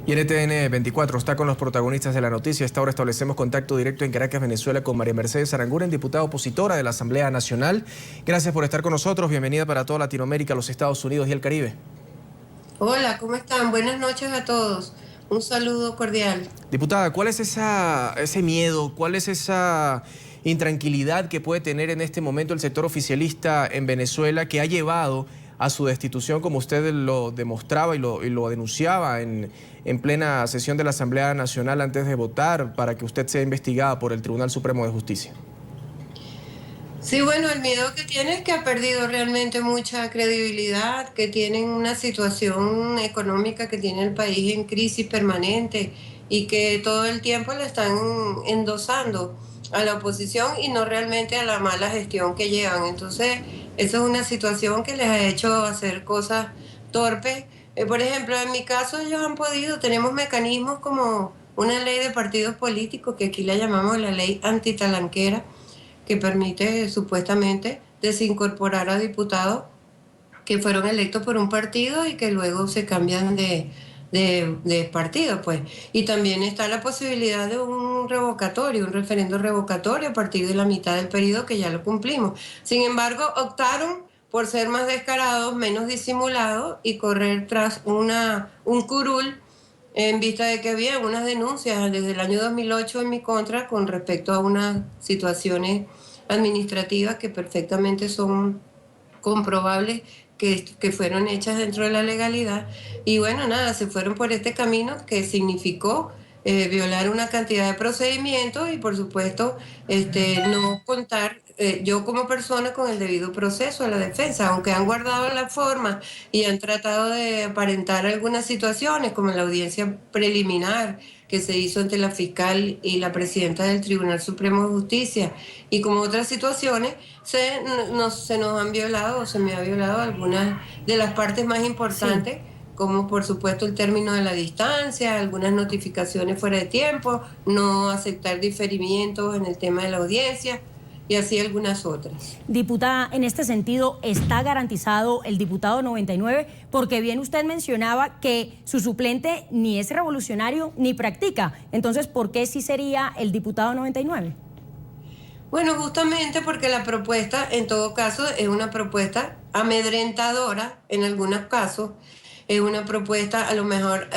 Y NTN 24 está con los protagonistas de la noticia. A esta hora establecemos contacto directo en Caracas, Venezuela, con María Mercedes Aranguren, diputada opositora de la Asamblea Nacional. Gracias por estar con nosotros. Bienvenida para toda Latinoamérica, los Estados Unidos y el Caribe. Hola, ¿cómo están? Buenas noches a todos. Un saludo cordial. Diputada, ¿cuál es ese miedo, cuál es esa intranquilidad que puede tener en este momento el sector oficialista en Venezuela que ha llevado a su destitución, como usted lo demostraba y lo denunciaba en plena sesión de la Asamblea Nacional antes de votar para que usted sea investigada por el Tribunal Supremo de Justicia? Sí, bueno, el miedo que tiene es que ha perdido realmente mucha credibilidad, que tienen una situación económica que tiene el país en crisis permanente y que todo el tiempo le están endosando a la oposición y no realmente a la mala gestión que llevan. Entonces, eso es una situación que les ha hecho hacer cosas torpes. Por ejemplo, en mi caso ellos han podido, tenemos mecanismos como una ley de partidos políticos, que aquí la llamamos la ley antitalanquera, que permite supuestamente desincorporar a diputados que fueron electos por un partido y que luego se cambian de partido, pues. Y también está la posibilidad de un revocatorio, un referendo revocatorio a partir de la mitad del periodo, que ya lo cumplimos. Sin embargo, optaron por ser más descarados, menos disimulados y correr tras un curul en vista de que había unas denuncias desde el año 2008 en mi contra con respecto a unas situaciones administrativas que perfectamente son comprobables que fueron hechas dentro de la legalidad. Y bueno, nada, se fueron por este camino que significó violar una cantidad de procedimientos y por supuesto no contar yo como persona con el debido proceso a la defensa, aunque han guardado la forma y han tratado de aparentar algunas situaciones, como la audiencia preliminar que se hizo ante la fiscal y la presidenta del Tribunal Supremo de Justicia, y como otras situaciones, se nos han violado o se me ha violado algunas de las partes más importantes. Sí, como por supuesto el término de la distancia, algunas notificaciones fuera de tiempo, no aceptar diferimientos en el tema de la audiencia y así algunas otras. Diputada, en este sentido, ¿está garantizado el diputado 99? Porque bien usted mencionaba que su suplente ni es revolucionario ni practica. Entonces, ¿por qué sí sería el diputado 99? Bueno, justamente porque la propuesta, en todo caso, es una propuesta amedrentadora en algunos casos, es una propuesta a lo mejor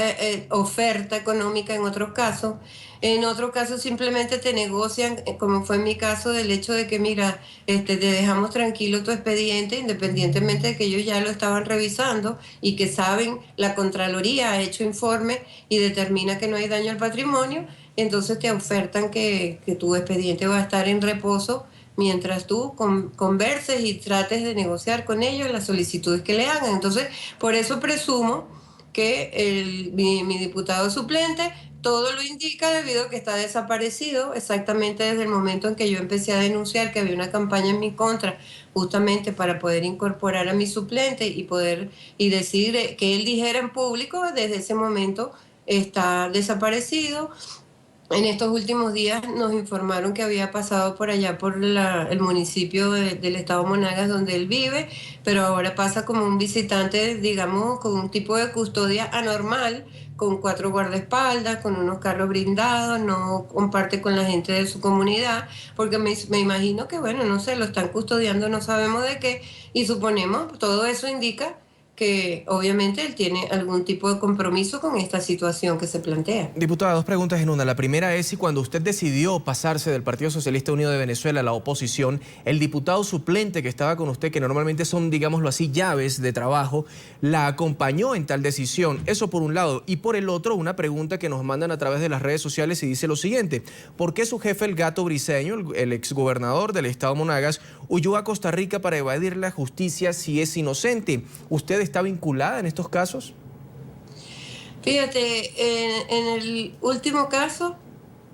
oferta económica en otros casos. En otros casos simplemente te negocian, como fue en mi caso, del hecho de que, mira, te dejamos tranquilo tu expediente, independientemente de que ellos ya lo estaban revisando y que saben, la Contraloría ha hecho informe y determina que no hay daño al patrimonio, entonces te ofertan que tu expediente va a estar en reposo mientras tú converses y trates de negociar con ellos las solicitudes que le hagan. Entonces, por eso presumo que mi diputado suplente todo lo indica, debido a que está desaparecido exactamente desde el momento en que yo empecé a denunciar que había una campaña en mi contra, justamente para poder incorporar a mi suplente y decir que él dijera en público. Desde ese momento está desaparecido. En estos últimos días nos informaron que había pasado por allá por el municipio del estado Monagas donde él vive, pero ahora pasa como un visitante, digamos, con un tipo de custodia anormal, con 4 guardaespaldas, con unos carros blindados, no comparte con la gente de su comunidad, porque me imagino que, bueno, no sé, lo están custodiando, no sabemos de qué, y suponemos, todo eso indica que obviamente él tiene algún tipo de compromiso con esta situación que se plantea. Diputada, dos preguntas en una. La primera es si cuando usted decidió pasarse del Partido Socialista Unido de Venezuela a la oposición, el diputado suplente que estaba con usted, que normalmente son, digámoslo así, llaves de trabajo, la acompañó en tal decisión. Eso por un lado. Y por el otro, una pregunta que nos mandan a través de las redes sociales y dice lo siguiente: ¿por qué su jefe, el Gato Briceño, el exgobernador del estado Monagas, huyó a Costa Rica para evadir la justicia si es inocente? ¿Usted está vinculada en estos casos? Fíjate, en el último caso,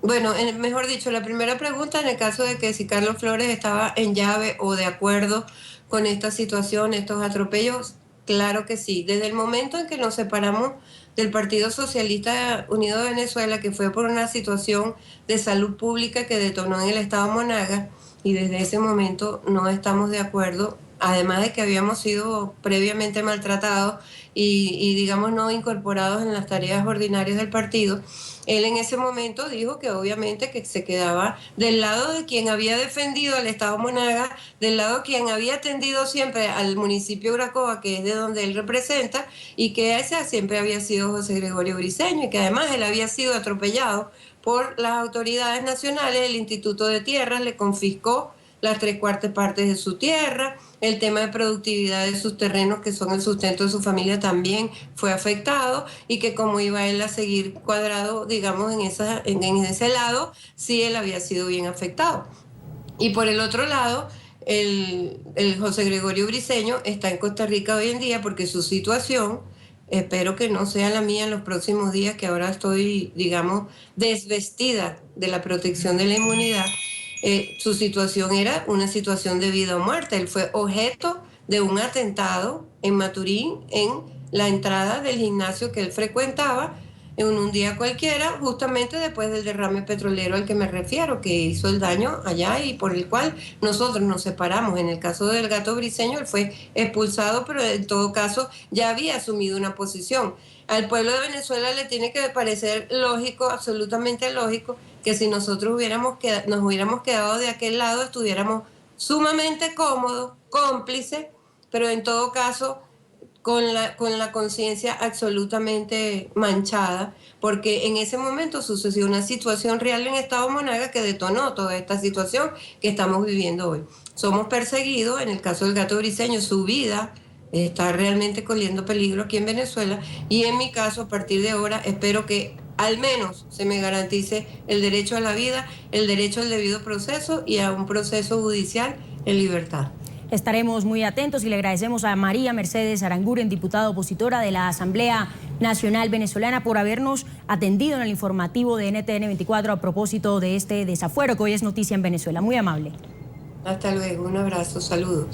bueno, mejor dicho, la primera pregunta, en el caso de que si Carlos Flores estaba en llave o de acuerdo con esta situación, estos atropellos, claro que sí. Desde el momento en que nos separamos del Partido Socialista Unido de Venezuela, que fue por una situación de salud pública que detonó en el estado Monagas, y desde ese momento no estamos de acuerdo además de que habíamos sido previamente maltratados y digamos no incorporados en las tareas ordinarias del partido, él en ese momento dijo que obviamente que se quedaba del lado de quien había defendido al Estado Monagas, del lado de quien había atendido siempre al municipio de Uracoa, que es de donde él representa, y que ese siempre había sido José Gregorio Briceño, y que además él había sido atropellado por las autoridades nacionales. El Instituto de Tierras le confiscó las 3/4 partes de su tierra, el tema de productividad de sus terrenos, que son el sustento de su familia, también fue afectado, y que como iba él a seguir cuadrado, digamos, en ese lado, sí él había sido bien afectado. Y por el otro lado, el José Gregorio Briceño está en Costa Rica hoy en día porque su situación, espero que no sea la mía en los próximos días, que ahora estoy, digamos, desvestida de la protección de la inmunidad. Su situación era una situación de vida o muerte. Él fue objeto de un atentado en Maturín, en la entrada del gimnasio que él frecuentaba, en un día cualquiera, justamente después del derrame petrolero al que me refiero, que hizo el daño allá y por el cual nosotros nos separamos. En el caso del Gato Briceño, él fue expulsado, pero en todo caso ya había asumido una posición. Al pueblo de Venezuela le tiene que parecer lógico, absolutamente lógico, que si nosotros nos hubiéramos quedado de aquel lado, estuviéramos sumamente cómodos, cómplices, pero en todo caso con la conciencia absolutamente manchada, porque en ese momento sucedió una situación real en Estado Monagas que detonó toda esta situación que estamos viviendo hoy. Somos perseguidos, en el caso del Gato Briceño, su vida está realmente corriendo peligro aquí en Venezuela, y en mi caso, a partir de ahora, espero que al menos se me garantice el derecho a la vida, el derecho al debido proceso y a un proceso judicial en libertad. Estaremos muy atentos y le agradecemos a María Mercedes Aranguren, diputada opositora de la Asamblea Nacional Venezolana, por habernos atendido en el informativo de NTN 24 a propósito de este desafuero que hoy es noticia en Venezuela. Muy amable. Hasta luego, un abrazo, saludos.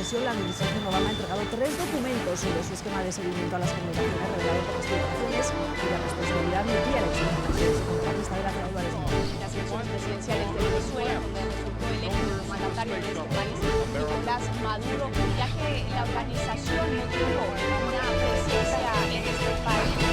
La administración Obama ha entregado 3 documentos sobre su esquema de seguimiento a las comunicaciones revelado por las filtraciones y la responsabilidad multielección de la crisis contratista de la Claudia de las elecciones presidenciales de Venezuela, donde resultó electo el mandatario de este país, Nicolás Maduro, ya que la organización no tuvo una presencia en este país.